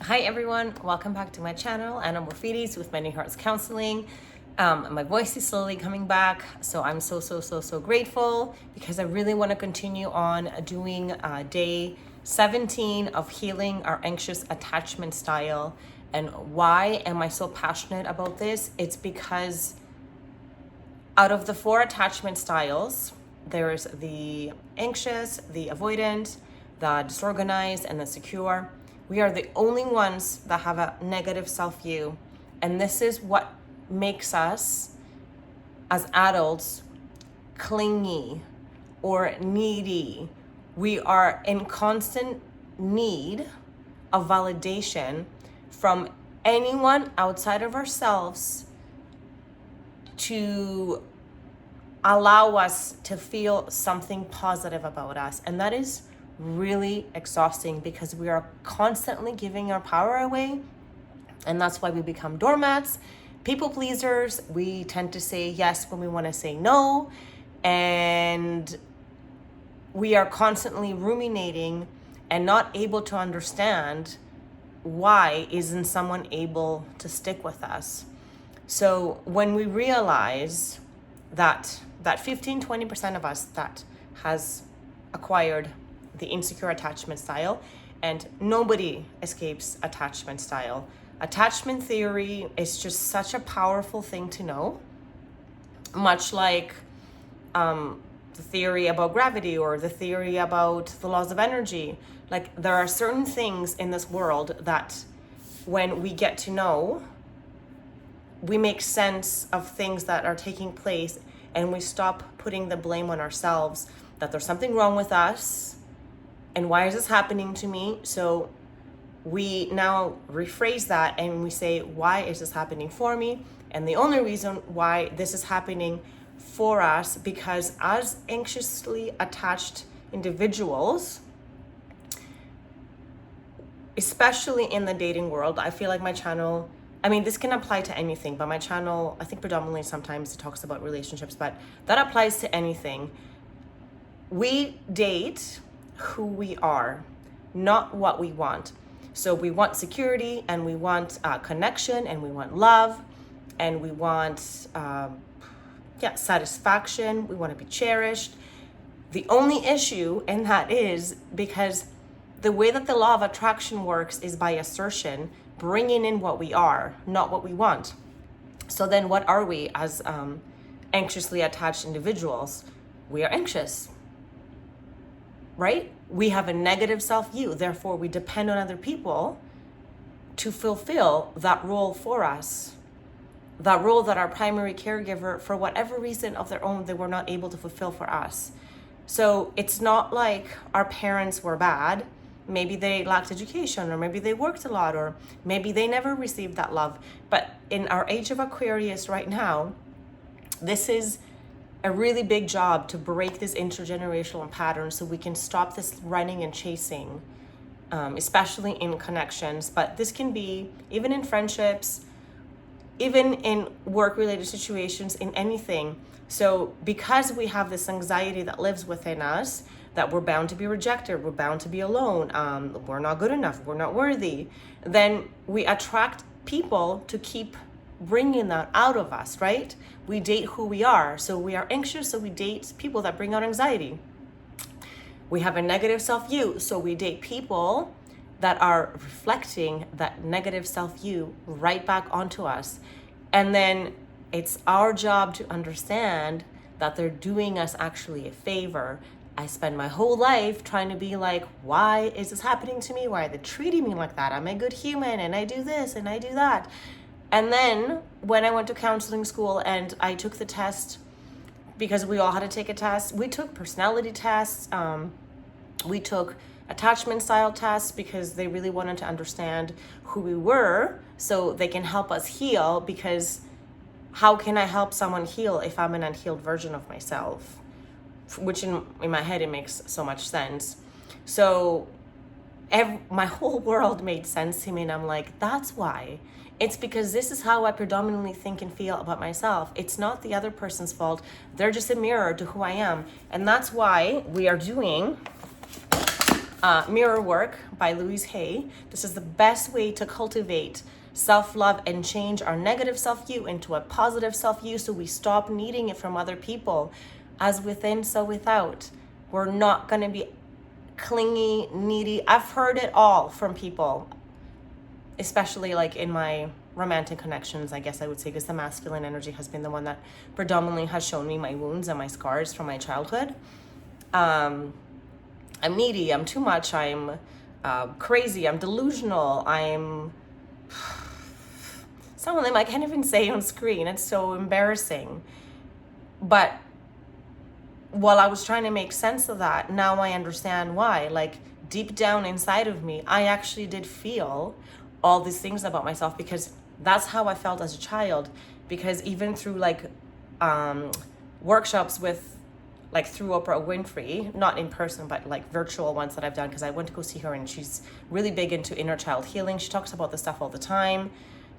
Hi everyone, welcome back to my channel, Anna Morfides with Many Hearts Counseling. My voice is slowly coming back, so I'm so grateful because I really want to continue on doing day 17 of healing our anxious attachment style. And why am I so passionate about this? It's because out of the 4 attachment styles, there's the anxious, the avoidant, the disorganized, and the secure. We are the only ones that have a negative self-view. And this is what makes us, as adults, clingy or needy. We are in constant need of validation from anyone outside of ourselves to allow us to feel something positive about us. And that is really exhausting because we are constantly giving our power away. And that's why we become doormats, people pleasers. We tend to say yes when we want to say no. And we are constantly ruminating and not able to understand why isn't someone able to stick with us. So when we realize that 15-20% of us that has acquired the insecure attachment style, and nobody escapes attachment style. Attachment theory is just such a powerful thing to know, much like the theory about gravity or the theory about the laws of energy. Like, there are certain things in this world that when we get to know, we make sense of things that are taking place, and we stop putting the blame on ourselves that there's something wrong with us and why is this happening to me. So we now rephrase that and we say, why is this happening for me? And the only reason why this is happening for us, because as anxiously attached individuals, especially in the dating world, I feel like my channel, I mean, this can apply to anything, but my channel, I think predominantly sometimes it talks about relationships, but that applies to anything. We date who we are, not what we want. So we want security, and we want connection, and we want love, and we want satisfaction. We want to be cherished. The only issue in that is because the way that the law of attraction works is by assertion, bringing in what we are, not what we want. So then what are we as anxiously attached individuals? We are anxious, right? We have a negative self-view. Therefore, we depend on other people to fulfill that role for us. That role that our primary caregiver, for whatever reason of their own, they were not able to fulfill for us. So it's not like our parents were bad. Maybe they lacked education, or maybe they worked a lot, or maybe they never received that love. But in our age of Aquarius right now, this is a really big job to break this intergenerational pattern so we can stop this running and chasing, especially in connections. But this can be even in friendships, even in work-related situations, in anything. So because we have this anxiety that lives within us, that we're bound to be rejected, we're bound to be alone, we're not good enough, we're not worthy, then we attract people to keep bringing that out of us, right? We date who we are. So we are anxious, so we date people that bring out anxiety. We have a negative self-view, so we date people that are reflecting that negative self-view right back onto us. And then it's our job to understand that they're doing us actually a favor. I spend my whole life trying to be like, why is this happening to me? Why are they treating me like that? I'm a good human, and I do this and I do that. And then when I went to counseling school and I took the test, because we all had to take a test, we took personality tests, we took attachment style tests, because they really wanted to understand who we were so they can help us heal. Because how can I help someone heal if I'm an unhealed version of myself? Which in my head, it makes so much sense. So my whole world made sense to me, and I'm like, that's why. It's because this is how I predominantly think and feel about myself. It's not the other person's fault. They're just a mirror to who I am. And that's why we are doing Mirror Work by Louise Hay. This is the best way to cultivate self-love and change our negative self-view into a positive self-view, so we stop needing it from other people. As within, so without. We're not going to be clingy, needy. I've heard it all from people, especially like in my romantic connections, I guess I would say, because the masculine energy has been the one that predominantly has shown me my wounds and my scars from my childhood. I'm needy, I'm too much, I'm crazy, I'm delusional, I'm... Some of them I can't even say on screen, it's so embarrassing. But while I was trying to make sense of that, now I understand why. Like, deep down inside of me, I actually did feel all these things about myself, because that's how I felt as a child. Because even through like workshops with, like through Oprah Winfrey, not in person, but like virtual ones that I've done, because I went to go see her and she's really big into inner child healing. She talks about this stuff all the time.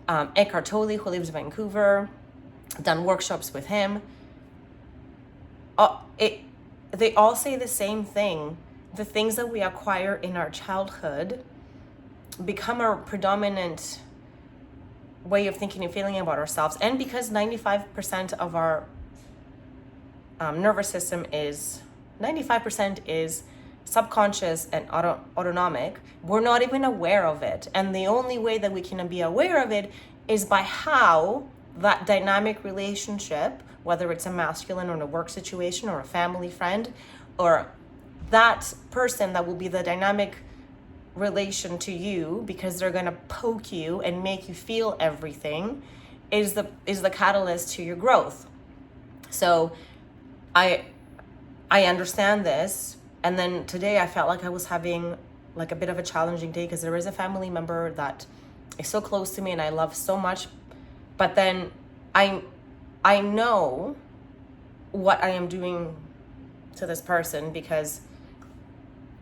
Eckhart Tolle, who lives in Vancouver, done workshops with him. They all say the same thing. The things that we acquire in our childhood become our predominant way of thinking and feeling about ourselves. And because 95% of our nervous system is 95% is subconscious and autonomic, we're not even aware of it. And the only way that we can be aware of it is by how that dynamic relationship, whether it's a masculine or a work situation or a family friend, or that person that will be the dynamic relation to you, because they're going to poke you and make you feel everything, is the catalyst to your growth. So I understand this. And then today I felt like I was having like a bit of a challenging day, because there is a family member that is so close to me and I love so much. But then I know what I am doing to this person, because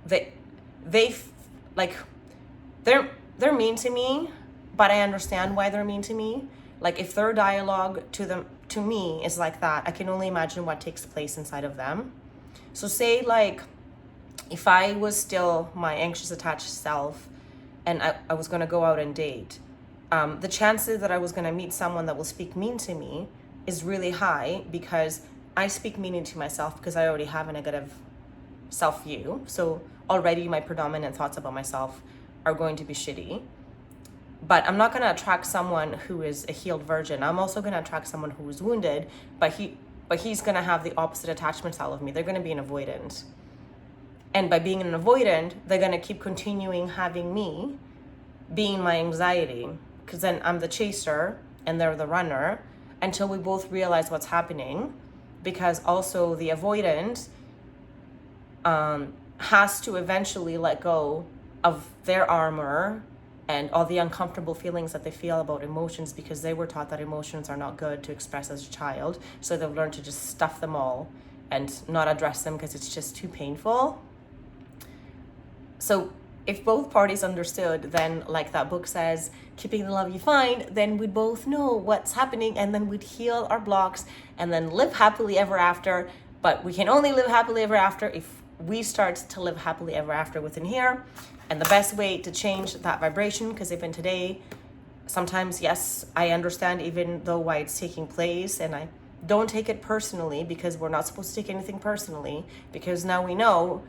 they're mean to me, but I understand why they're mean to me. Like, if their dialogue to me is like that, I can only imagine what takes place inside of them. So say like, if I was still my anxious attached self and I was going to go out and date, the chances that I was going to meet someone that will speak mean to me is really high, because I speak meaning to myself because I already have a negative self-view. So already my predominant thoughts about myself are going to be shitty. But I'm not going to attract someone who is a healed virgin. I'm also going to attract someone who is wounded, but he's going to have the opposite attachment style of me. They're going to be an avoidant. And by being an avoidant, they're going to keep continuing having me being my anxiety, because then I'm the chaser and they're the runner, until we both realize what's happening. Because also the avoidant has to eventually let go of their armor and all the uncomfortable feelings that they feel about emotions, because they were taught that emotions are not good to express as a child. So they've learned to just stuff them all and not address them because it's just too painful. So if both parties understood, then like that book says, keeping the love you find, then we'd both know what's happening, and then we'd heal our blocks and then live happily ever after. But we can only live happily ever after if we start to live happily ever after within here. And the best way to change that vibration, because even today, sometimes, yes, I understand even though why it's taking place, and I don't take it personally, because we're not supposed to take anything personally, because now we know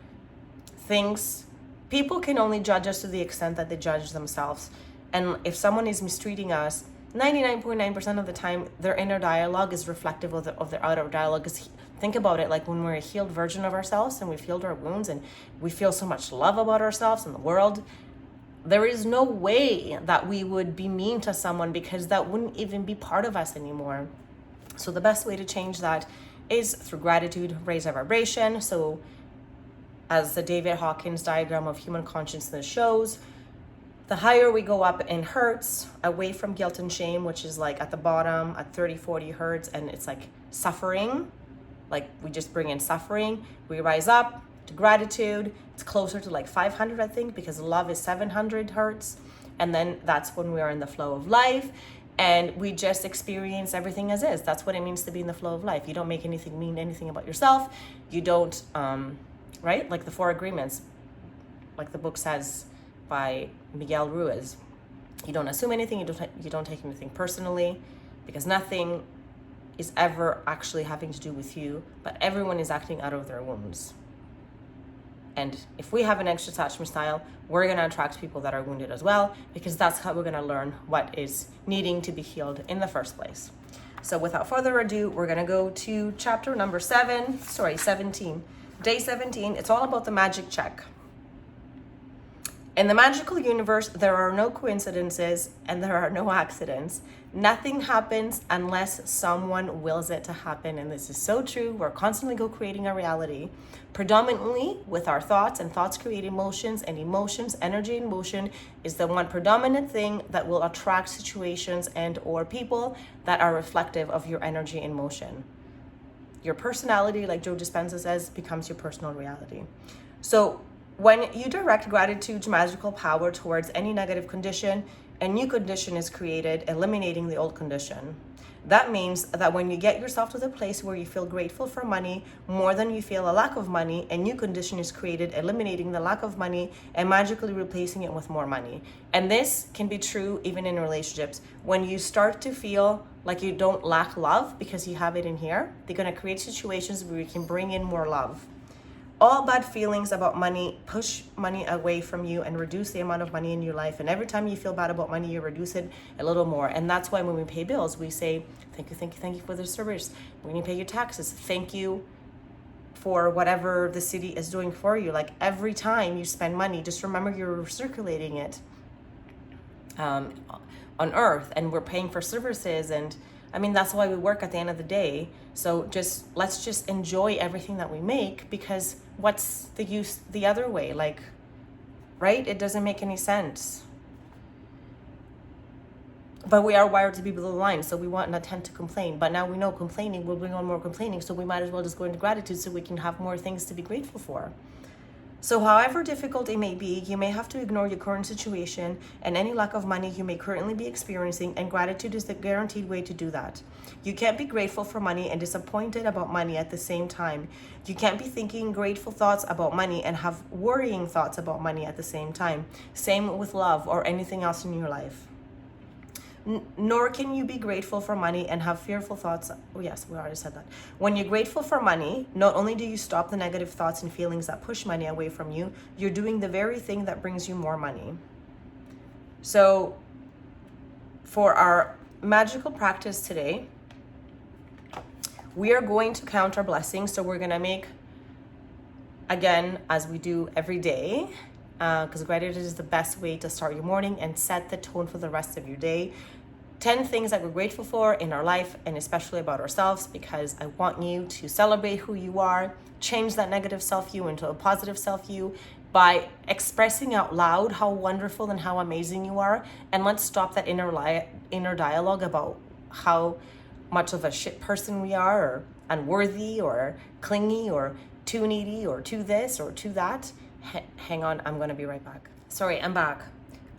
people can only judge us to the extent that they judge themselves. And if someone is mistreating us, 99.9% of the time, their inner dialogue is reflective of their outer dialogue. Because think about it, like when we're a healed version of ourselves and we've healed our wounds and we feel so much love about ourselves and the world, there is no way that we would be mean to someone, because that wouldn't even be part of us anymore. So the best way to change that is through gratitude, raise our vibration. So as the David Hawkins diagram of human consciousness shows, the higher we go up in hertz, away from guilt and shame, which is like at the bottom at 30, 40 hertz, and it's like suffering, like we just bring in suffering, we rise up to gratitude. It's closer to like 500, I think, because love is 700 hertz. And then that's when we are in the flow of life, and we just experience everything as is. That's what it means to be in the flow of life. You don't make mean anything about yourself. You don't, right? Like the 4 agreements. like the book says by Miguel Ruiz, you don't assume anything, you don't take anything personally, because nothing is ever actually having to do with you, but everyone is acting out of their wounds. And if we have an anxious attachment style, we're going to attract people that are wounded as well, because that's how we're going to learn what is needing to be healed in the first place. So without further ado, we're going to go to chapter number 17, day 17. It's all about the magic check. In the magical universe, there are no coincidences and there are no accidents. Nothing happens unless someone wills it to happen. And this is so true. We're constantly co-creating our reality, predominantly with our thoughts, and thoughts create emotions, and emotions, energy in motion, is the one predominant thing that will attract situations and or people that are reflective of your energy in motion. Your personality, like Joe Dispenza says, becomes your personal reality. So when you direct gratitude's magical power towards any negative condition, a new condition is created, eliminating the old condition. That means that when you get yourself to the place where you feel grateful for money more than you feel a lack of money, a new condition is created, eliminating the lack of money and magically replacing it with more money. And this can be true even in relationships. When you start to feel like you don't lack love because you have it in here, they're going to create situations where you can bring in more love. All bad feelings about money push money away from you and reduce the amount of money in your life. And every time you feel bad about money, you reduce it a little more. And that's why when we pay bills, we say, thank you for the service. When you pay your taxes, thank you for whatever the city is doing for you. Like every time you spend money, just remember you're circulating it on earth, and we're paying for services. And I mean, that's why we work at the end of the day. So let's just enjoy everything that we make, because what's the use the other way? Like, right? It doesn't make any sense. But we are wired to be below the line, so we want not tend to complain. But now we know complaining will bring on more complaining, so we might as well just go into gratitude so we can have more things to be grateful for. So however difficult it may be, you may have to ignore your current situation and any lack of money you may currently be experiencing, and gratitude is the guaranteed way to do that. You can't be grateful for money and disappointed about money at the same time. You can't be thinking grateful thoughts about money and have worrying thoughts about money at the same time. Same with love or anything else in your life. Nor can you be grateful for money and have fearful thoughts. Oh yes, we already said that. When you're grateful for money, not only do you stop the negative thoughts and feelings that push money away from you, you're doing the very thing that brings you more money. So for our magical practice today, we are going to count our blessings. So we're going to make, again, as we do every day, because gratitude is the best way to start your morning and set the tone for the rest of your day. 10 things that we're grateful for in our life, and especially about ourselves, because I want you to celebrate who you are, change that negative self-you into a positive self-you by expressing out loud how wonderful and how amazing you are. And let's stop that inner dialogue about how much of a shit person we are, or unworthy, or clingy, or too needy, or too this, or too that. Hang on, I'm gonna be right back. Sorry, I'm back.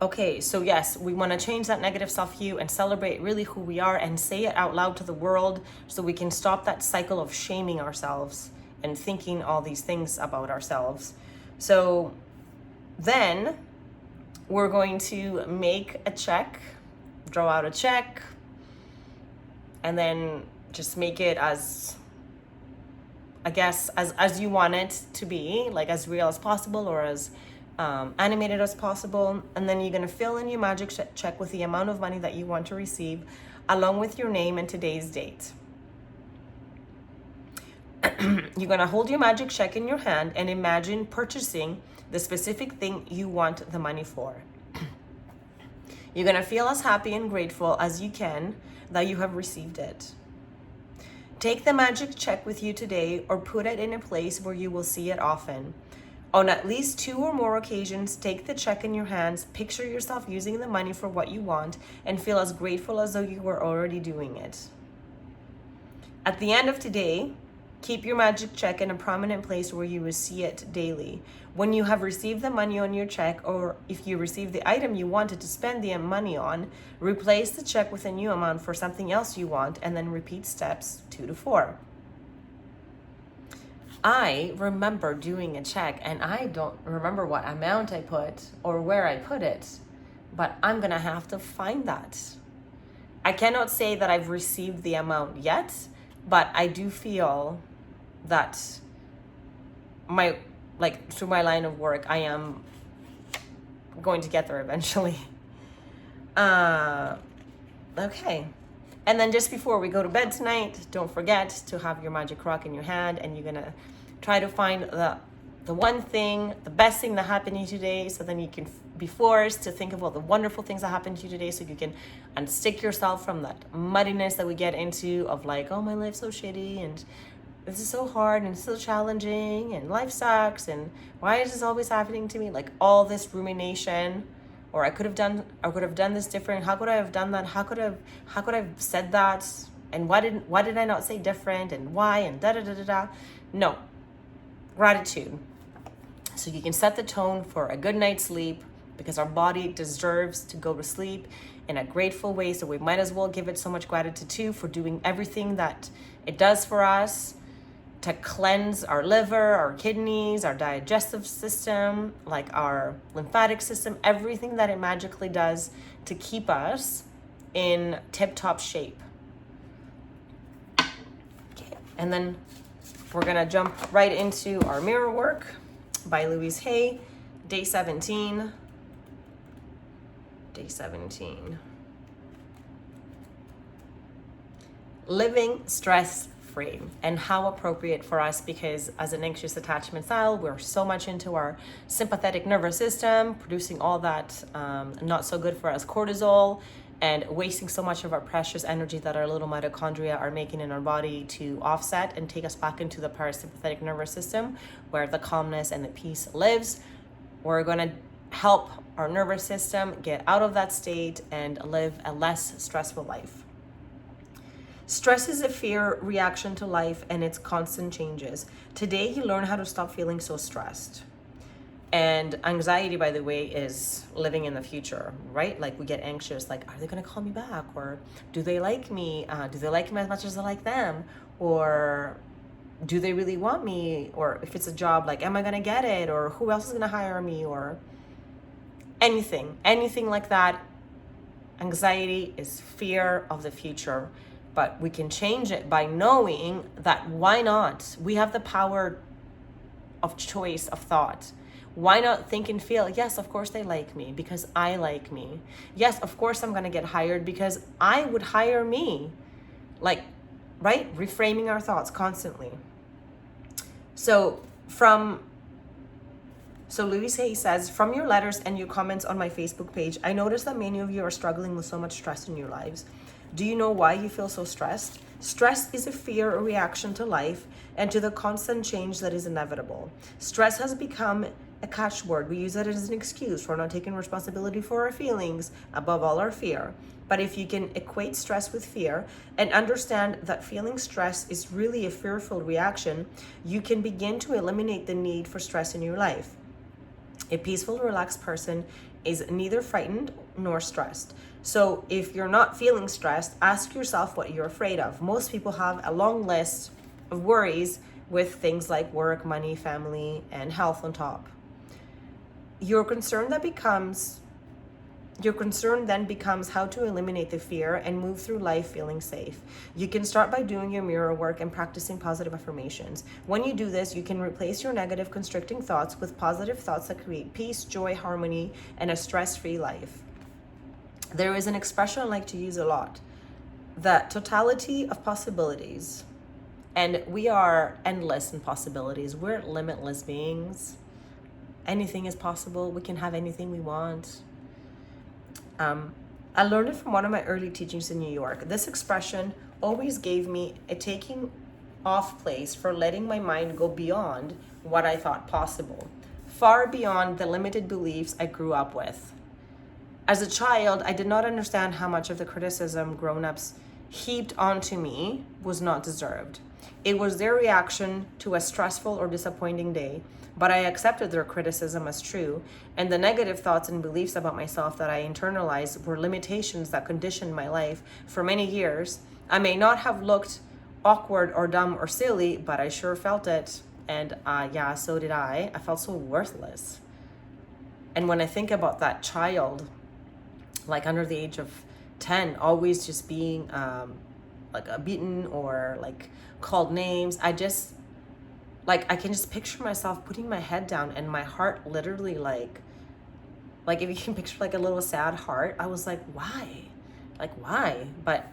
Okay, so yes, we want to change that negative self-view and celebrate really who we are and say it out loud to the world, so we can stop that cycle of shaming ourselves and thinking all these things about ourselves. So then we're going to make a check, draw out a check, and then just make it as, I guess, as you want it to be, like as real as possible, or as animated as possible. And then you're going to fill in your magic check with the amount of money that you want to receive, along with your name and today's date. You're going to hold your magic check in your hand and imagine purchasing the specific thing you want the money for. You're going to feel as happy and grateful as you can that you have received it. Take the magic check with you today, or put it in a place where you will see it often. On at least 2 or more occasions, take the check in your hands, picture yourself using the money for what you want, and feel as grateful as though you were already doing it. At the end of today, keep your magic check in a prominent place where you will see it daily. When you have received the money on your check, or if you receive the item you wanted to spend the money on, replace the check with a new amount for something else you want, and then repeat steps 2 to 4. I remember doing a check, and I don't remember what amount I put or where I put it, but I'm gonna have to find that. I cannot say that I've received the amount yet, but I do feel that through my line of work, I am going to get there eventually. Okay. And then just before we go to bed tonight, don't forget to have your magic rock in your hand, and you're gonna try to find the one thing, the best thing that happened to you today, so then you can be forced to think about the wonderful things that happened to you today, so you can unstick yourself from that muddiness that we get into of like, oh, my life's so shitty, and this is so hard, and it's so challenging, and life sucks, and why is this always happening to me? Like all this rumination. Or I could have done this different. How could I have done that? How could I have said that? And why did I not say different? And why? And da da da da da. No, gratitude. So you can set the tone for a good night's sleep, because our body deserves to go to sleep in a grateful way. So we might as well give it so much gratitude too for doing everything that it does for us, to cleanse our liver, our kidneys, our digestive system, like our lymphatic system, everything that it magically does to keep us in tip-top shape. Okay, and then we're gonna jump right into our mirror work by Louise Hay, day 17. Day 17. Living stress free, and how appropriate for us, because as an anxious attachment style, we're so much into our sympathetic nervous system, producing all that not so good for us cortisol, and wasting so much of our precious energy that our little mitochondria are making in our body to offset and take us back into the parasympathetic nervous system, where the calmness and the peace lives. We're going to help our nervous system get out of that state and live a less stressful life. Stress is a fear reaction to life and its constant changes. Today, you learn how to stop feeling so stressed. And anxiety, by the way, is living in the future, right? Like we get anxious, like, are they gonna call me back? Or do they like me? Do they like me as much as I like them? Or do they really want me? Or if it's a job, like, am I gonna get it? Or who else is gonna hire me? Or anything like that. Anxiety is fear of the future. But we can change it by knowing that why not? We have the power of choice of thought. Why not think and feel, yes, of course they like me because I like me. Yes, of course I'm going to get hired because I would hire me. Like, right? Reframing our thoughts constantly. So Louise Hay says, from your letters and your comments on my Facebook page, I noticed that many of you are struggling with so much stress in your lives. Do you know why you feel so stressed? Stress is a fear or reaction to life and to the constant change that is inevitable. Stress has become a catchword. We use it as an excuse for not taking responsibility for our feelings, above all our fear. But if you can equate stress with fear and understand that feeling stress is really a fearful reaction, you can begin to eliminate the need for stress in your life. A peaceful, relaxed person is neither frightened nor stressed. So if you're not feeling stressed, ask yourself what you're afraid of. Most people have a long list of worries with things like work, money, family, and health on top. Your concern then becomes how to eliminate the fear and move through life feeling safe. You can start by doing your mirror work and practicing positive affirmations. When you do this, you can replace your negative constricting thoughts with positive thoughts that create peace, joy, harmony, and a stress-free life. There is an expression I like to use a lot, the totality of possibilities. And we are endless in possibilities. We're limitless beings. Anything is possible. We can have anything we want. I learned it from one of my early teachings in New York. This expression always gave me a taking off place for letting my mind go beyond what I thought possible, far beyond the limited beliefs I grew up with. As a child, I did not understand how much of the criticism grown-ups heaped onto me was not deserved. It was their reaction to a stressful or disappointing day, but I accepted their criticism as true, and the negative thoughts and beliefs about myself that I internalized were limitations that conditioned my life for many years. I may not have looked awkward or dumb or silly, but I sure felt it, And yeah, so did I. I felt so worthless. And when I think about that child, like under the age of 10, always just being like beaten or like called names, I just, like, I can just picture myself putting my head down and my heart literally like if you can picture like a little sad heart, I was like, why? Like, why? But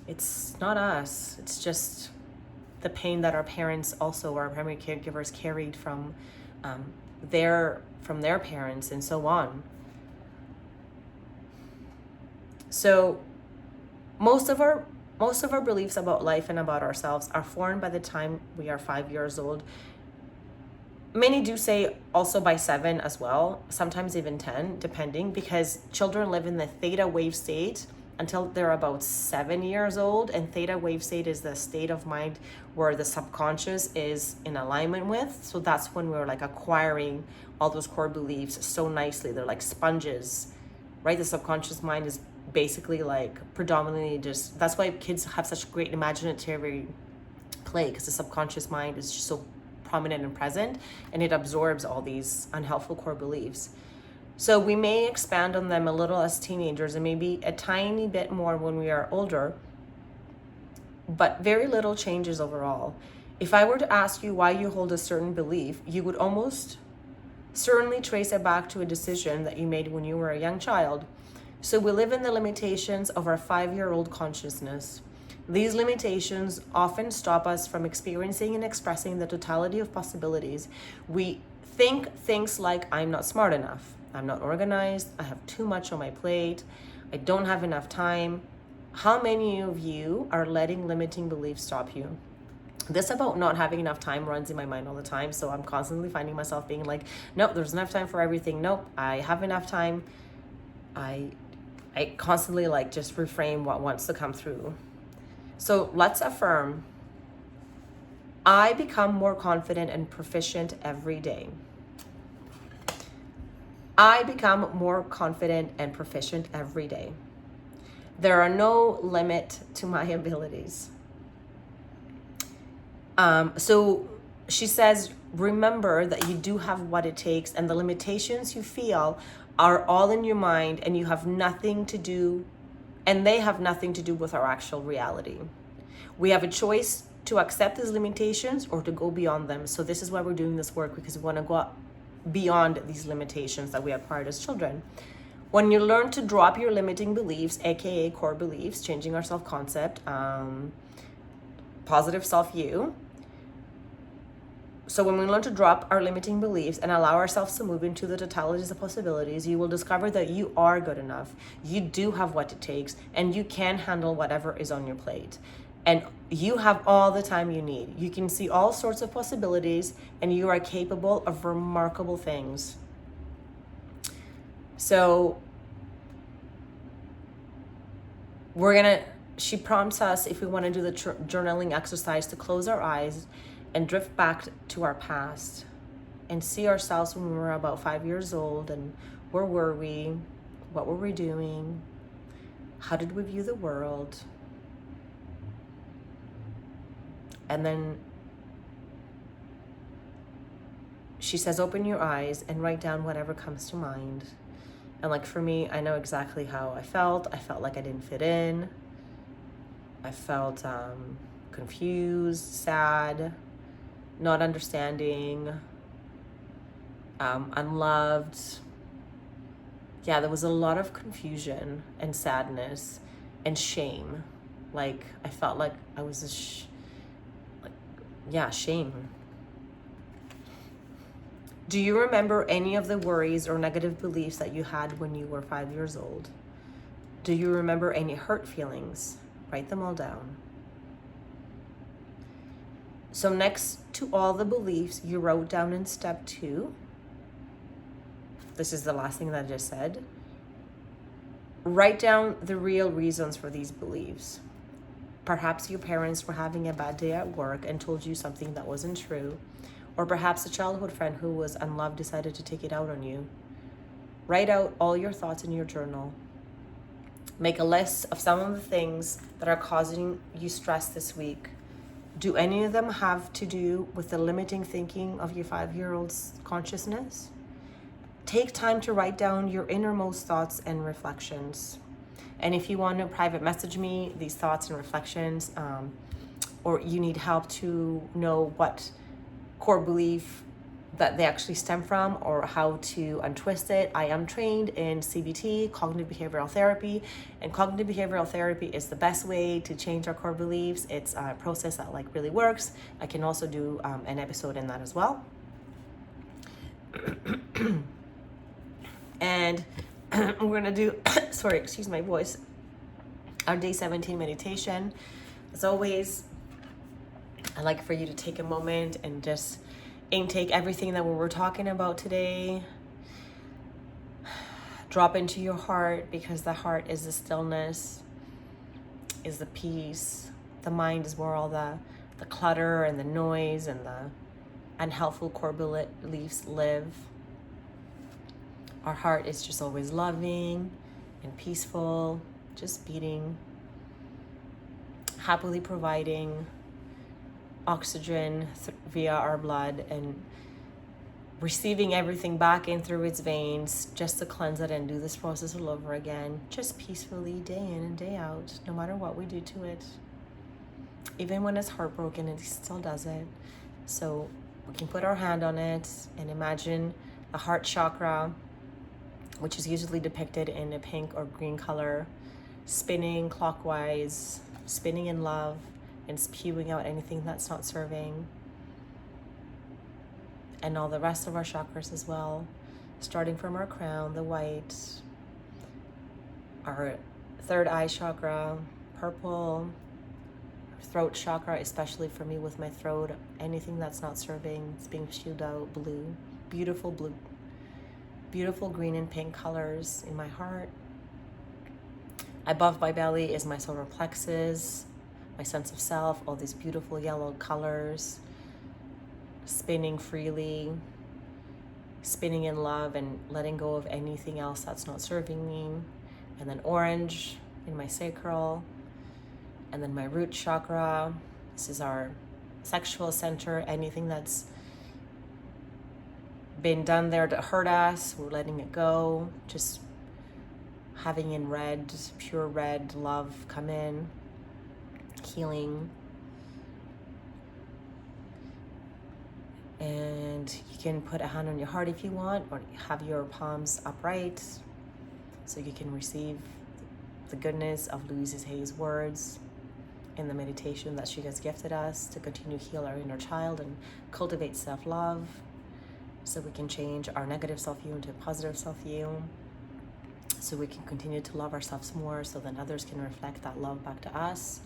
it's not us. It's just the pain that our parents, also our primary caregivers, carried from their parents and so on. So most of our beliefs about life and about ourselves are formed by the time we are 5 years old. Many do say also by 7 as well, sometimes even 10, depending, because children live in the theta wave state until they're about 7 years old. And theta wave state is the state of mind where the subconscious is in alignment with. So that's when we're like acquiring all those core beliefs so nicely. They're like sponges, right? The subconscious mind is basically like predominantly just, that's why kids have such great imaginative play, because the subconscious mind is just so prominent and present, and it absorbs all these unhelpful core beliefs. So we may expand on them a little as teenagers and maybe a tiny bit more when we are older, but very little changes overall. If I were to ask you why you hold a certain belief, you would almost certainly trace it back to a decision that you made when you were a young child. So we live in the limitations of our 5-year-old consciousness. These limitations often stop us from experiencing and expressing the totality of possibilities. We think things like, I'm not smart enough, I'm not organized, I have too much on my plate, I don't have enough time. How many of you are letting limiting beliefs stop you? This about not having enough time runs in my mind all the time. So I'm constantly finding myself being like, nope, there's enough time for everything. Nope, I have enough time. I constantly like just reframe what wants to come through. So let's affirm, I become more confident and proficient every day. I become more confident and proficient every day. There are no limit to my abilities. So she says, remember that you do have what it takes, and the limitations you feel are all in your mind, and you have nothing to do, and they have nothing to do with our actual reality. We have a choice to accept these limitations or to go beyond them. So this is why we're doing this work, because we want to go beyond these limitations that we acquired as children. When you learn to drop your limiting beliefs, aka core beliefs, changing our self-concept, positive self-view. So when we learn to drop our limiting beliefs and allow ourselves to move into the totalities of possibilities, you will discover that you are good enough. You do have what it takes, and you can handle whatever is on your plate. And you have all the time you need. You can see all sorts of possibilities, and you are capable of remarkable things. So she prompts us, if we want to do the journaling exercise, to close our eyes and drift back to our past and see ourselves when we were about 5 years old, and where were we? What were we doing? How did we view the world? And then she says, open your eyes and write down whatever comes to mind. And like for me, I know exactly how I felt. I felt like I didn't fit in. I felt confused, sad, not understanding, unloved. Yeah, there was a lot of confusion and sadness and shame. Like I felt like I was shame. Do you remember any of the worries or negative beliefs that you had when you were 5 years old? Do you remember any hurt feelings? Write them all down. So next to all the beliefs you wrote down in step 2, this is the last thing that I just said, write down the real reasons for these beliefs. Perhaps your parents were having a bad day at work and told you something that wasn't true. Or perhaps a childhood friend who was unloved decided to take it out on you. Write out all your thoughts in your journal. Make a list of some of the things that are causing you stress this week. Do any of them have to do with the limiting thinking of your 5-year-old's consciousness? Take time to write down your innermost thoughts and reflections. And if you want to private message me these thoughts and reflections, or you need help to know what core belief that they actually stem from or how to untwist it, I am trained in CBT, cognitive behavioral therapy, and cognitive behavioral therapy is the best way to change our core beliefs. It's a process that like really works. I can also do an episode in that as well. And we're gonna do, sorry, excuse my voice, our day 17 meditation. As always, I'd like for you to take a moment and just intake everything that we were talking about today. Drop into your heart, because the heart is the stillness, is the peace. The mind is where all the clutter and the noise and the unhelpful core beliefs live. Our heart is just always loving and peaceful, just beating, happily providing oxygen via our blood and receiving everything back in through its veins, just to cleanse it and do this process all over again, just peacefully, day in and day out, no matter what we do to it. Even when it's heartbroken, it still does it. So we can put our hand on it and imagine the heart chakra, which is usually depicted in a pink or green color, spinning clockwise, spinning in love, and spewing out anything that's not serving. And all the rest of our chakras as well, starting from our crown, the white, our third eye chakra, purple, throat chakra, especially for me with my throat, anything that's not serving is being spewed out, blue, beautiful green and pink colors in my heart. Above my belly is my solar plexus, my sense of self, all these beautiful yellow colors, spinning freely, spinning in love and letting go of anything else that's not serving me. And then orange in my sacral, and then my root chakra. This is our sexual center. Anything that's been done there to hurt us, we're letting it go. Just having in red, pure red love come in, healing. And you can put a hand on your heart if you want, or have your palms upright so you can receive the goodness of Louise Hay's words in the meditation that she has gifted us to continue to heal our inner child and cultivate self-love, so we can change our negative self-view into a positive self-view, so we can continue to love ourselves more, so then others can reflect that love back to us,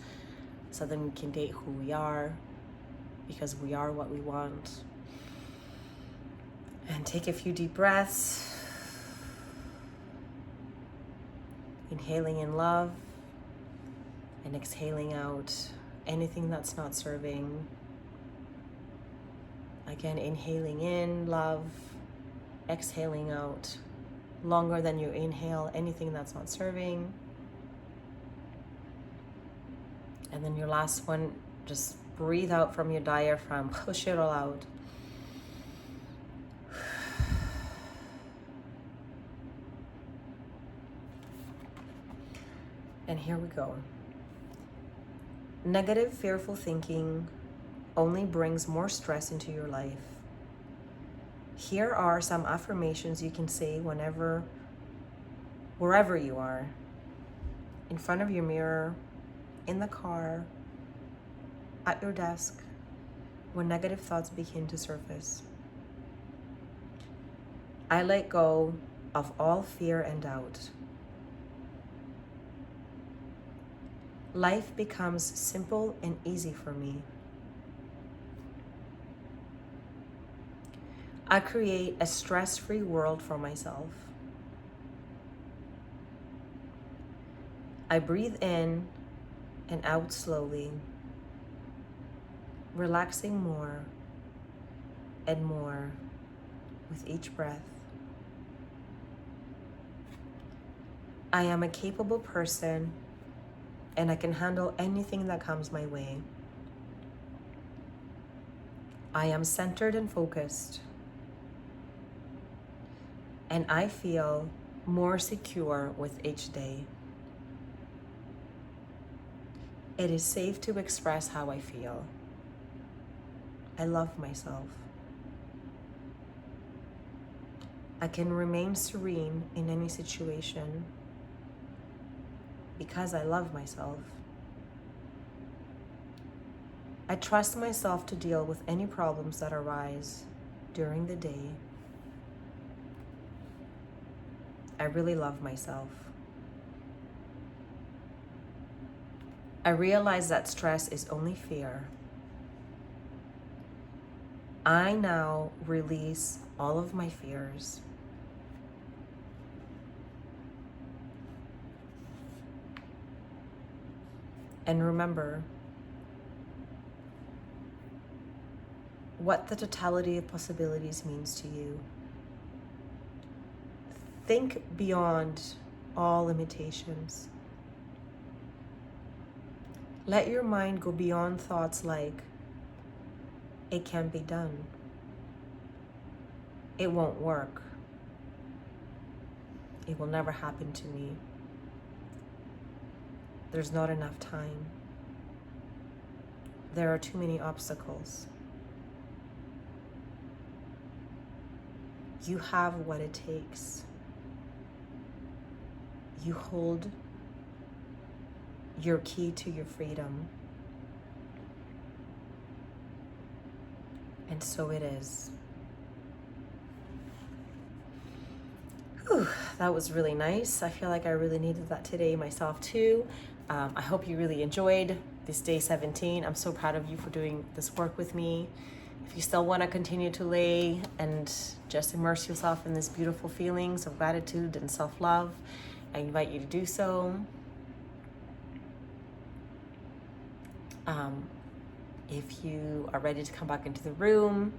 so then we can date who we are, because we are what we want. And take a few deep breaths, inhaling in love and exhaling out anything that's not serving. Again, inhaling in love, exhaling out longer than you inhale anything that's not serving. And then your last one, just breathe out from your diaphragm, push it all out. And here we go. Negative, fearful thinking only brings more stress into your life. Here are some affirmations you can say wherever you are, in front of your mirror, in the car, at your desk, when negative thoughts begin to surface. I let go of all fear and doubt. Life becomes simple and easy for me. I create a stress-free world for myself. I breathe in and out slowly, relaxing more and more with each breath. I am a capable person, and I can handle anything that comes my way. I am centered and focused, and I feel more secure with each day. It is safe to express how I feel. I love myself. I can remain serene in any situation because I love myself. I trust myself to deal with any problems that arise during the day. I really love myself. I realize that stress is only fear. I now release all of my fears. And remember what the totality of possibilities means to you. Think beyond all limitations. Let your mind go beyond thoughts like, it can't be done. It won't work. It will never happen to me. There's not enough time. There are too many obstacles. You have what it takes. You hold your key to your freedom. And so it is. Whew, that was really nice. I feel like I really needed that today myself too. I hope you really enjoyed this day 17. I'm so proud of you for doing this work with me. If you still want to continue to lay and just immerse yourself in these beautiful feelings of gratitude and self-love, I invite you to do so. If you are ready to come back into the room,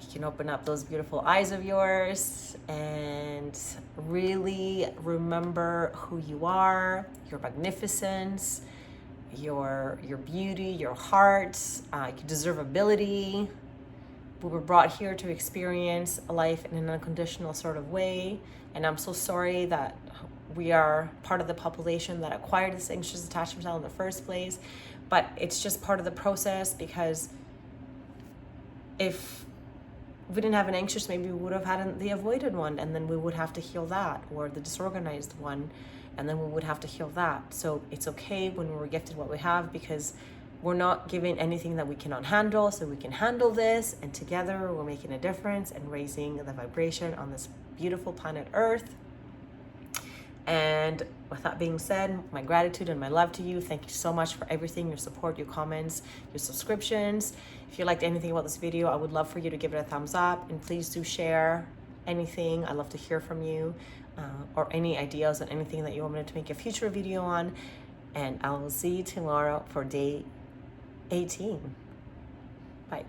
you can open up those beautiful eyes of yours and really remember who you are, your magnificence, your beauty, your heart, your deservability. We were brought here to experience a life in an unconditional sort of way. And I'm so sorry that we are part of the population that acquired this anxious attachment style in the first place. But it's just part of the process, because if we didn't have an anxious, maybe we would have had the avoided one, and then we would have to heal that, or the disorganized one, and then we would have to heal that. So it's okay when we're gifted what we have, because we're not given anything that we cannot handle, so we can handle this, and together we're making a difference and raising the vibration on this beautiful planet Earth. And with that being said, my gratitude and my love to you. Thank you so much for everything, your support, your comments, your subscriptions. If you liked anything about this video, I would love for you to give it a thumbs up, and please do share anything. I love to hear from you, or any ideas on anything that you want me to make a future video on. And I will see you tomorrow for day 18. Bye.